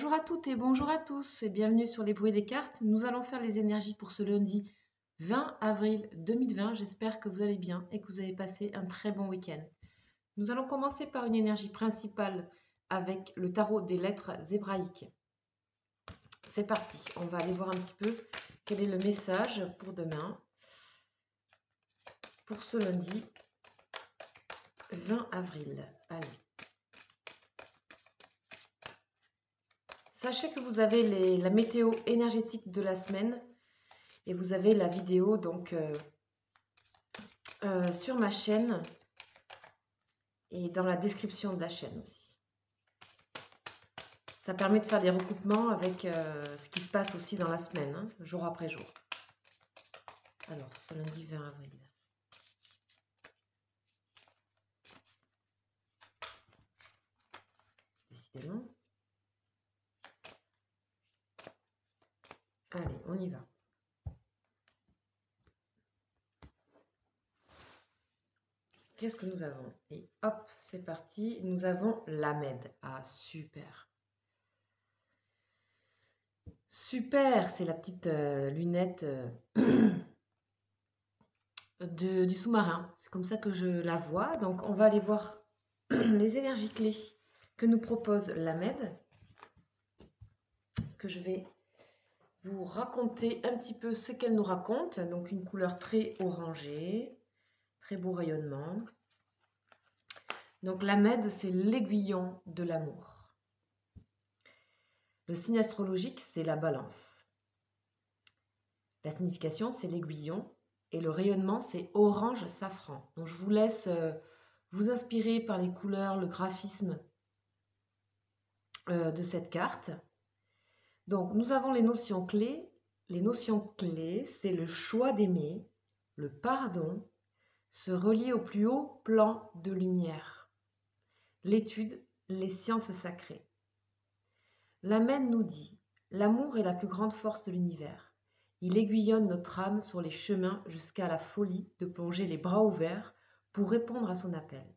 Bonjour à toutes et bonjour à tous et bienvenue sur les bruits des cartes. Nous allons faire les énergies pour ce lundi 20 avril 2020. J'espère que vous allez bien et que vous avez passé un très bon week-end. Nous allons commencer par une énergie principale avec le tarot des lettres hébraïques. C'est parti, on va aller voir un petit peu quel est le message pour demain, pour ce lundi 20 avril. Allez. Sachez que vous avez la météo énergétique de la semaine et vous avez la vidéo donc sur ma chaîne et dans la description de la chaîne aussi. Ça permet de faire des recoupements avec ce qui se passe aussi dans la semaine, hein, jour après jour. Alors, ce lundi 20 avril. Décidément. Allez, on y va. Qu'est-ce que nous avons? Et hop, c'est parti. Nous avons l'Ahmed. Ah, super. Super, c'est la petite lunette du sous-marin. C'est comme ça que je la vois. Donc, on va aller voir les énergies clés que nous propose l'Ahmed, que je vais vous raconter un petit peu ce qu'elle nous raconte. Donc, une couleur très orangée, très beau rayonnement. Donc, l'Ahmed, c'est l'aiguillon de l'amour. Le signe astrologique, c'est la balance. La signification, c'est l'aiguillon. Et le rayonnement, c'est orange safran. Donc, je vous laisse vous inspirer par les couleurs, le graphisme de cette carte. Donc, nous avons les notions clés. Les notions clés, c'est le choix d'aimer, le pardon, se relier au plus haut plan de lumière, l'étude, les sciences sacrées. L'Amen nous dit « L'amour est la plus grande force de l'univers. Il aiguillonne notre âme sur les chemins jusqu'à la folie de plonger les bras ouverts pour répondre à son appel.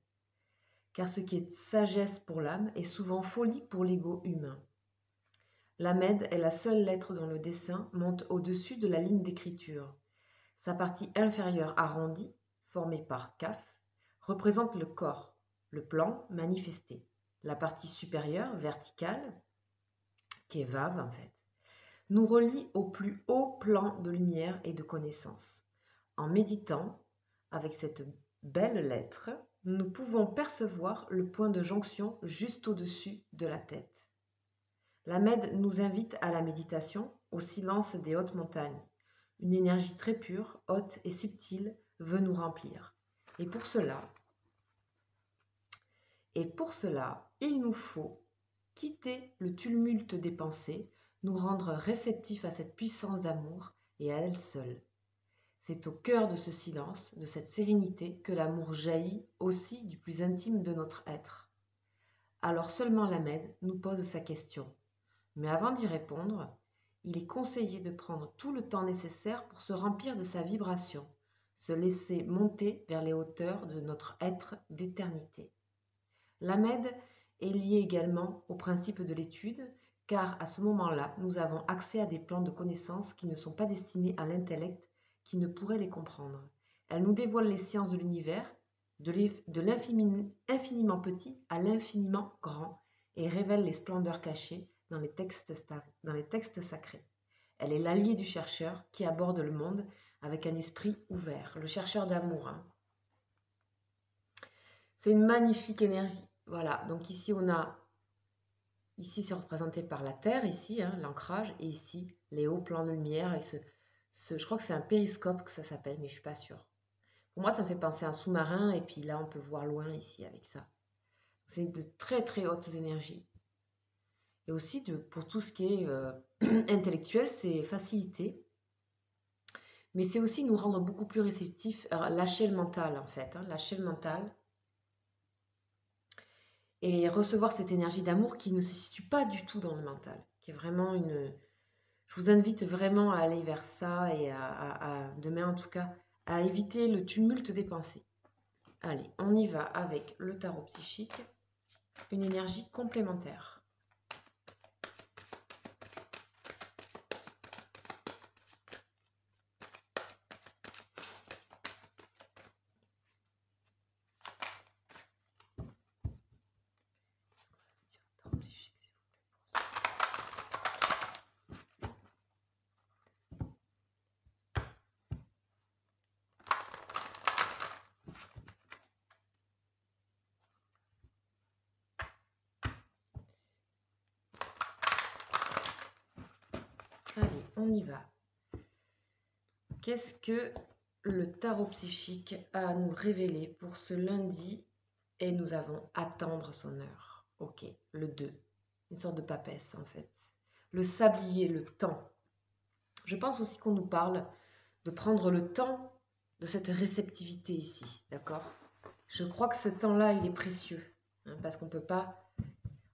Car ce qui est sagesse pour l'âme est souvent folie pour l'ego humain. L'Ahmed est la seule lettre dont le dessin monte au-dessus de la ligne d'écriture. Sa partie inférieure arrondie, formée par Kaf, représente le corps, le plan manifesté. La partie supérieure, verticale, qui est Vav en fait, nous relie au plus haut plan de lumière et de connaissance. En méditant avec cette belle lettre, nous pouvons percevoir le point de jonction juste au-dessus de la tête. L'Ahmed nous invite à la méditation, au silence des hautes montagnes. Une énergie très pure, haute et subtile veut nous remplir. Et pour cela, il nous faut quitter le tumulte des pensées, nous rendre réceptifs à cette puissance d'amour et à elle seule. C'est au cœur de ce silence, de cette sérénité, que l'amour jaillit aussi du plus intime de notre être. Alors seulement l'Ahmed nous pose sa question. Mais avant d'y répondre, il est conseillé de prendre tout le temps nécessaire pour se remplir de sa vibration, se laisser monter vers les hauteurs de notre être d'éternité. L'Ahmed est lié également au principe de l'étude, car à ce moment-là, nous avons accès à des plans de connaissances qui ne sont pas destinés à l'intellect qui ne pourrait les comprendre. Elle nous dévoile les sciences de l'univers, de l'infiniment petit à l'infiniment grand, et révèle les splendeurs cachées dans les textes sacrés. Elle est l'alliée du chercheur qui aborde le monde avec un esprit ouvert, le chercheur d'amour. Hein. C'est une magnifique énergie. Voilà, donc ici ici c'est représenté par la Terre, ici, hein, l'ancrage, et ici les hauts plans de lumière, avec je crois que c'est un périscope que ça s'appelle, mais je ne suis pas sûre. Pour moi, ça me fait penser à un sous-marin, et puis là, on peut voir loin ici avec ça. C'est de très très hautes énergies. Et aussi, pour tout ce qui est intellectuel, c'est facilité. Mais c'est aussi nous rendre beaucoup plus réceptifs, lâcher le mental en fait, hein, lâcher le mental. Et recevoir cette énergie d'amour qui ne se situe pas du tout dans le mental, qui est vraiment une... Je vous invite vraiment à aller vers ça et demain en tout cas, à éviter le tumulte des pensées. Allez, on y va avec le tarot psychique, une énergie complémentaire. on y va. Qu'est-ce que le tarot psychique a à nous révéler pour ce lundi? Et nous avons attendre son heure. Ok, le 2. Une sorte de papesse en fait. Le sablier, le temps. Je pense aussi qu'on nous parle de prendre le temps de cette réceptivité ici, d'accord? Je crois que ce temps-là, il est précieux, hein, parce qu'on peut pas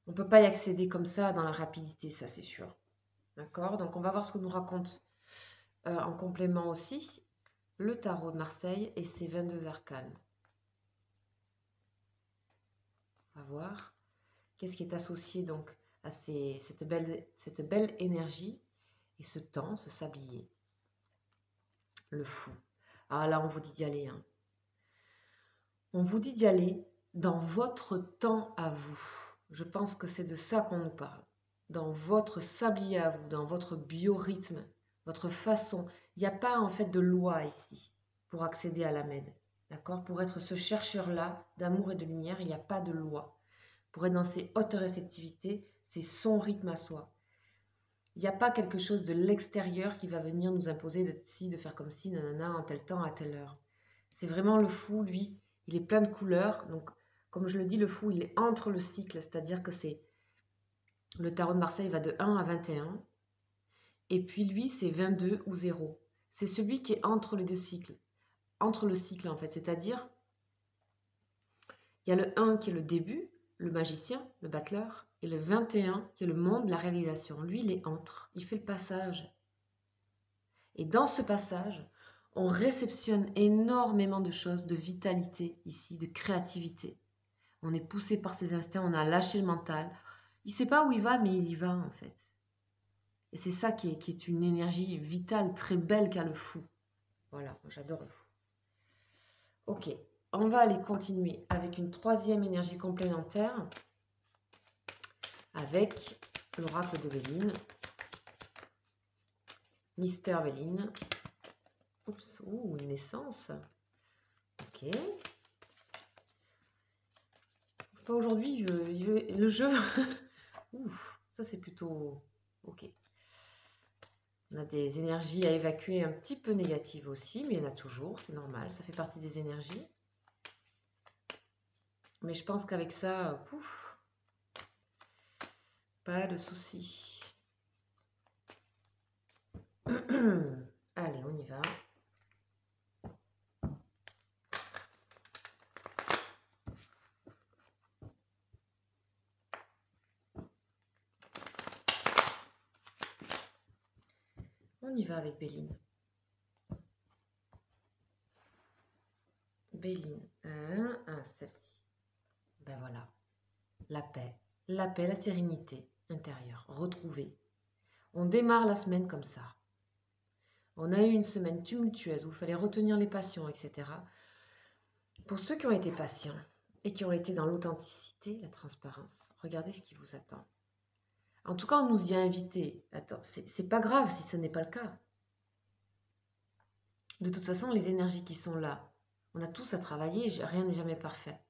y accéder comme ça dans la rapidité, ça c'est sûr. D'accord? Donc on va voir ce que nous raconte en complément aussi le tarot de Marseille et ses 22 arcanes. On va voir qu'est-ce qui est associé donc à cette belle énergie et ce temps, ce sablier. Le fou. Ah là, on vous dit d'y aller. Hein. On vous dit d'y aller dans votre temps à vous. Je pense que c'est de ça qu'on nous parle. Dans votre sablier à vous, dans votre biorhythme, votre façon. Il n'y a pas en fait de loi ici pour accéder à la Med. D'accord? Pour être ce chercheur-là d'amour et de lumière, il n'y a pas de loi. Pour être dans ces hautes réceptivités, c'est son rythme à soi. Il n'y a pas quelque chose de l'extérieur qui va venir nous imposer d'être ci, de faire comme ci, nanana, en tel temps, à telle heure. C'est vraiment le fou, lui, il est plein de couleurs. Donc, comme je le dis, le fou, il est entre le cycle, c'est-à-dire que c'est... Le tarot de Marseille va de 1 à 21. Et puis lui, c'est 22 ou 0. C'est celui qui est entre les deux cycles. Entre le cycle, en fait. C'est-à-dire, il y a le 1 qui est le début, le magicien, le battleur, et le 21 qui est le monde, la réalisation. Lui, il est entre. Il fait le passage. Et dans ce passage, on réceptionne énormément de choses, de vitalité ici, de créativité. On est poussé par ses instincts, on a lâché le mental. Il ne sait pas où il va, mais il y va en fait. Et c'est ça qui est une énergie vitale, très belle qu'a le fou. Voilà, j'adore le fou. Ok, on va aller continuer avec une troisième énergie complémentaire, avec l'oracle de Béline. Mister Béline. Oups, ouh, une naissance. Ok. Pas aujourd'hui, le jeu. Ouf, ça c'est plutôt ok. On a des énergies à évacuer un petit peu négatives aussi, mais il y en a toujours, c'est normal, ça fait partie des énergies. Mais je pense qu'avec ça, ouf, pas de souci. Allez, on y va. On y va avec Béline. Béline, celle-ci. Ben voilà, la paix, la sérénité intérieure, retrouvée. On démarre la semaine comme ça. On a eu une semaine tumultueuse où il fallait retenir les passions, etc. Pour ceux qui ont été patients et qui ont été dans l'authenticité, la transparence, regardez ce qui vous attend. En tout cas, on nous y a invités. Attends, c'est pas grave si ce n'est pas le cas. De toute façon, les énergies qui sont là, on a tous à travailler, rien n'est jamais parfait.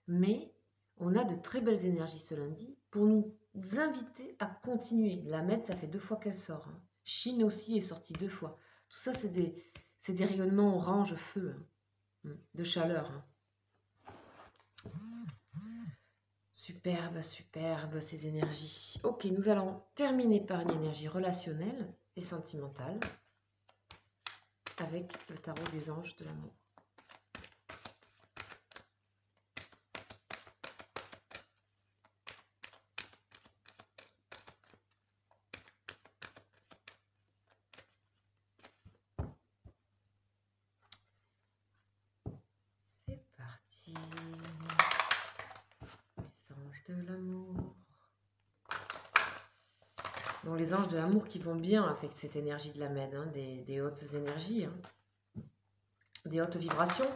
Mais on a de très belles énergies ce lundi pour nous inviter à continuer. La Med, ça fait 2 fois qu'elle sort. Hein. Chine aussi est sortie 2 fois. Tout ça, c'est des rayonnements orange feu, hein, de chaleur. Hein. Superbe, superbe ces énergies. Ok, nous allons terminer par une énergie relationnelle et sentimentale avec le tarot des anges de l'amour. C'est parti. De l'amour. Donc les anges de l'amour qui vont bien avec cette énergie de la Med, hein, des hautes énergies, hein, des hautes vibrations,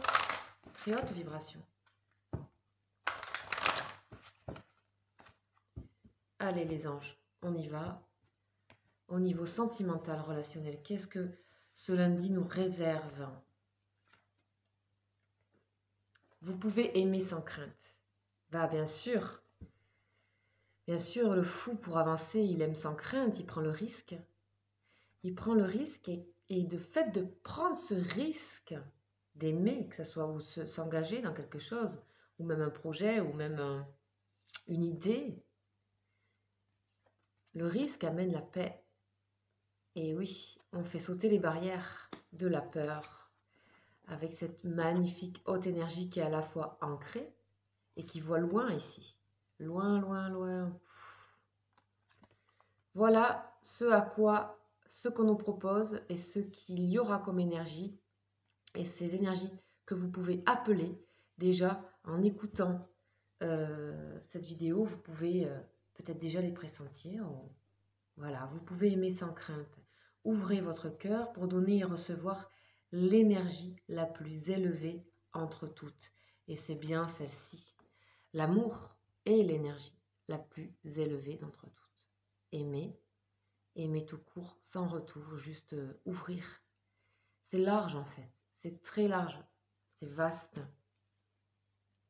très hautes vibrations. Allez les anges, on y va. Au niveau sentimental, relationnel, qu'est-ce que ce lundi nous réserve? Vous pouvez aimer sans crainte. Bah bien sûr. Bien sûr, le fou, pour avancer, il aime sans crainte, il prend le risque. il prend le risque et de fait de prendre ce risque d'aimer, que ce soit ou s'engager dans quelque chose, ou même un projet, ou même une idée, le risque amène la paix. Et oui, on fait sauter les barrières de la peur avec cette magnifique haute énergie qui est à la fois ancrée et qui voit loin ici. Loin, loin, loin. Voilà ce qu'on nous propose et ce qu'il y aura comme énergie. Et ces énergies que vous pouvez appeler déjà en écoutant cette vidéo, vous pouvez peut-être déjà les pressentir. Voilà, vous pouvez aimer sans crainte. Ouvrez votre cœur pour donner et recevoir l'énergie la plus élevée entre toutes. Et c'est bien celle-ci. L'amour est l'énergie la plus élevée d'entre toutes. Aimer, aimer tout court, sans retour, juste ouvrir. C'est large en fait, c'est très large, c'est vaste.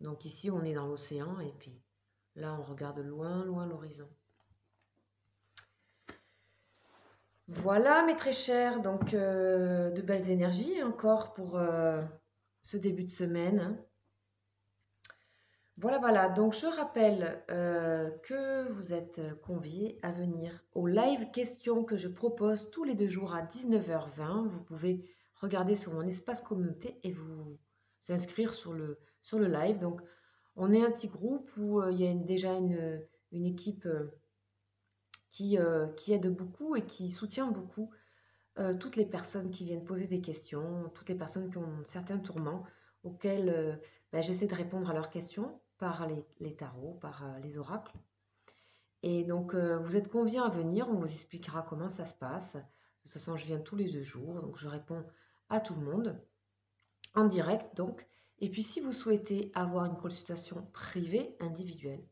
Donc ici on est dans l'océan et puis là on regarde loin, loin l'horizon. Voilà mes très chers, donc de belles énergies encore pour ce début de semaine. Voilà, voilà, donc je rappelle que vous êtes conviés à venir au live questions que je propose tous les 2 jours à 19h20. Vous pouvez regarder sur mon espace communauté et vous inscrire sur le live. Donc on est un petit groupe où il y a déjà une équipe qui aide beaucoup et qui soutient beaucoup toutes les personnes qui viennent poser des questions, toutes les personnes qui ont certains tourments auxquels j'essaie de répondre à leurs questions par les tarots, par les oracles. Et donc, vous êtes conviés à venir, on vous expliquera comment ça se passe. De toute façon, je viens tous les 2 jours, donc je réponds à tout le monde, en direct donc. Et puis, si vous souhaitez avoir une consultation privée, individuelle,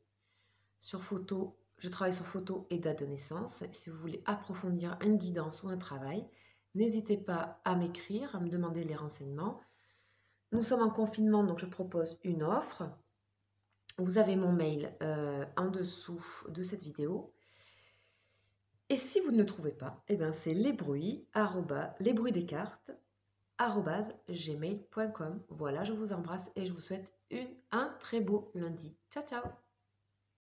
sur photo, je travaille sur photo et date de naissance. Si vous voulez approfondir une guidance ou un travail, n'hésitez pas à m'écrire, à me demander les renseignements. Nous sommes en confinement, donc je propose une offre. Vous avez mon mail en dessous de cette vidéo. Et si vous ne le trouvez pas, eh bien c'est lesbruitsdescartes@gmail.com. Voilà, je vous embrasse et je vous souhaite un très beau lundi. Ciao, ciao!